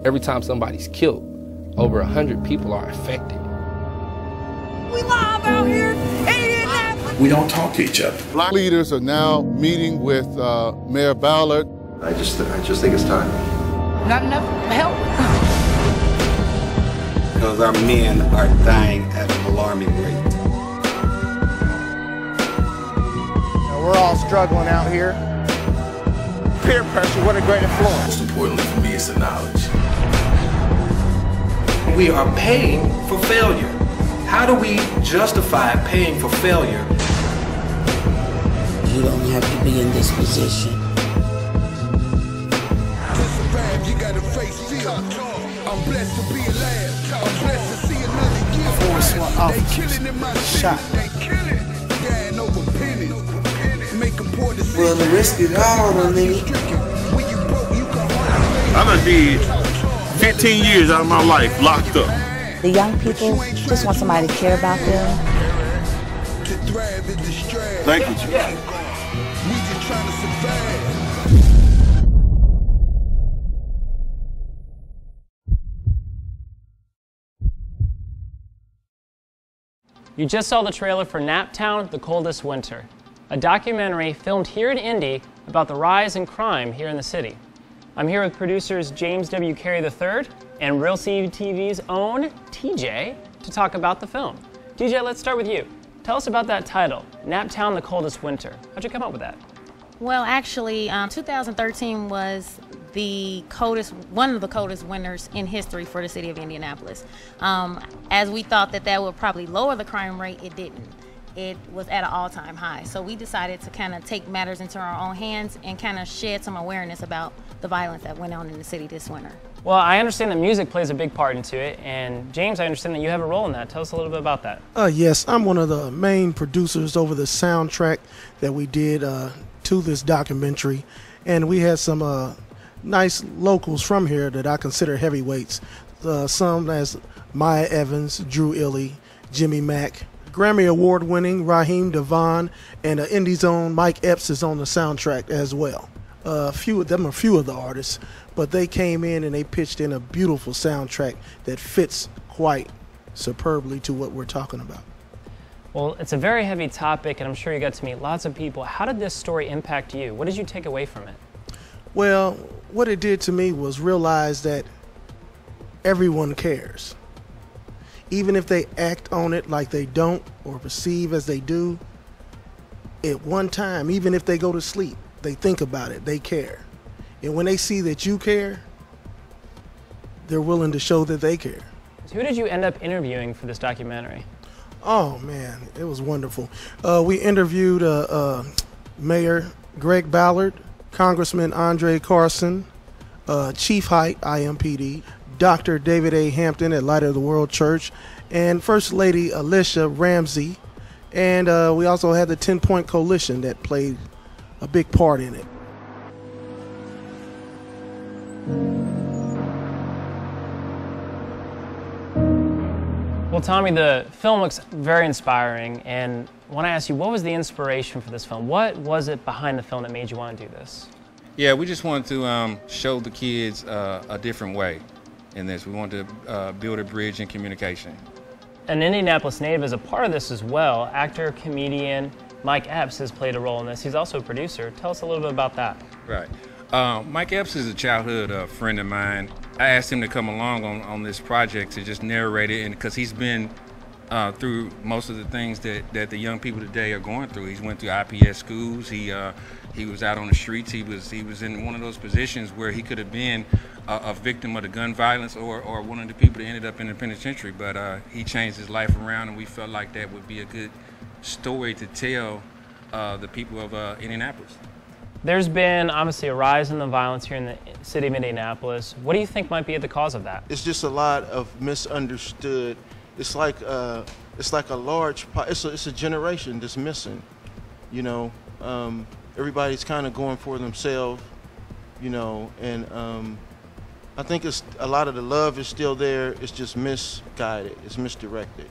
Every time somebody's killed, over 100 people are affected. We live out here. We don't talk to each other. Black leaders are now meeting with Mayor Ballard. I just think it's time. Not enough help. Because our men are dying at an alarming rate. Now we're all struggling out here. Peer pressure, what a great influence. Most importantly for me is the knowledge. We are paying for failure. How do we justify paying for failure? You don't have to be in this position. You gotta face fear. I'm blessed to be alive. I'm blessed to see another year. 4 SWAT officers shot. Dying over pennies. Making poor decisions. Well, the risk is all on me. I done did 15 years out of my life locked up. The young people just want somebody to care about them. Thank you, Chief. We just trying to survive. You just saw the trailer for Naptown, The Coldest Winter, a documentary filmed here in Indy about the rise in crime here in the city. I'm here with producers James W. Carey III and Real CTV's own TJ to talk about the film. TJ, let's start with you. Tell us about that title, Naptown, The Coldest Winter. How'd you come up with that? Well, actually, 2013 was one of the coldest winters in history for the city of Indianapolis. As we thought that would probably lower the crime rate, it didn't. It was at an all-time high. So we decided to kind of take matters into our own hands and kind of shed some awareness about the violence that went on in the city this winter. Well, I understand that music plays a big part into it, and James, I understand that you have a role in that. Tell us a little bit about that. Yes, I'm one of the main producers over the soundtrack that we did to this documentary, and we had some nice locals from here that I consider heavyweights. Some as Maya Evans, Drew Illy, Jimmy Mack, Grammy Award winning Raheem Devon, and Indy's own Mike Epps is on the soundtrack as well. A few of the artists, but they came in and they pitched in a beautiful soundtrack that fits quite superbly to what we're talking about. Well, it's a very heavy topic, and I'm sure you got to meet lots of people. How did this story impact you? What did you take away from it? Well, what it did to me was realize that everyone cares. Even if they act on it like they don't or perceive as they do, at one time, even if they go to sleep, they think about it, they care. And when they see that you care, they're willing to show that they care. So who did you end up interviewing for this documentary? Oh man, it was wonderful. We interviewed Mayor Greg Ballard, Congressman Andre Carson, Chief Height, IMPD, Dr. David A. Hampton at Light of the World Church, and First Lady Alicia Ramsey. And we also had the 10-Point Coalition that played a big part in it. Well, Tommy, the film looks very inspiring, and I want to ask you, what was the inspiration for this film? What was it behind the film that made you want to do this? Yeah, we just wanted to show the kids a different way in this. We wanted to build a bridge in communication. An Indianapolis native is a part of this as well. Actor, comedian Mike Epps has played a role in this. He's also a producer. Tell us a little bit about that. Right. Mike Epps is a childhood friend of mine. I asked him to come along on this project to just narrate it, and because he's been through most of the things that the young people today are going through. He's went through IPS schools. He was out on the streets. He was in one of those positions where he could have been a victim of the gun violence or one of the people that ended up in the penitentiary. But he changed his life around, and we felt like that would be a good story to tell the people of Indianapolis. There's been obviously a rise in the violence here in the city of Indianapolis. What do you think might be at the cause of that? It's just a lot of misunderstood. It's like a large, it's a generation that's missing. You know, everybody's kind of going for themselves. You know, and I think it's a lot of the love is still there. It's just misguided. It's misdirected.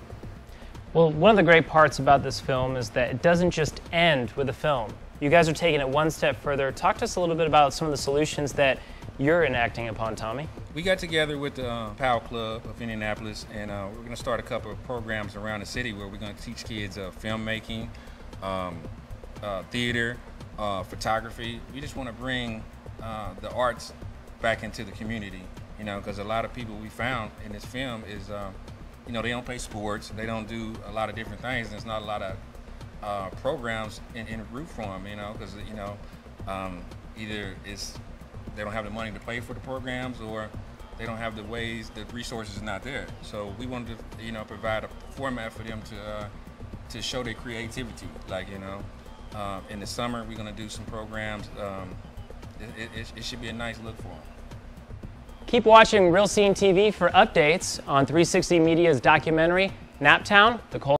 Well, one of the great parts about this film is that it doesn't just end with a film. You guys are taking it one step further. Talk to us a little bit about some of the solutions that you're enacting upon, Tommy? We got together with the POW Club of Indianapolis, and we're going to start a couple of programs around the city where we're going to teach kids filmmaking, theater, photography. We just want to bring the arts back into the community, you know, because a lot of people we found in this film is, you know, they don't play sports, they don't do a lot of different things, and there's not a lot of programs in root for them, you know, because, you know, either they don't have the money to pay for the programs, or they don't have the ways, the resources are not there. So we wanted to, you know, provide a format for them to show their creativity. Like, you know, in the summer we're going to do some programs. It should be a nice look for them. Keep watching Real Scene TV for updates on 360 Media's documentary, Naptown, the Coldest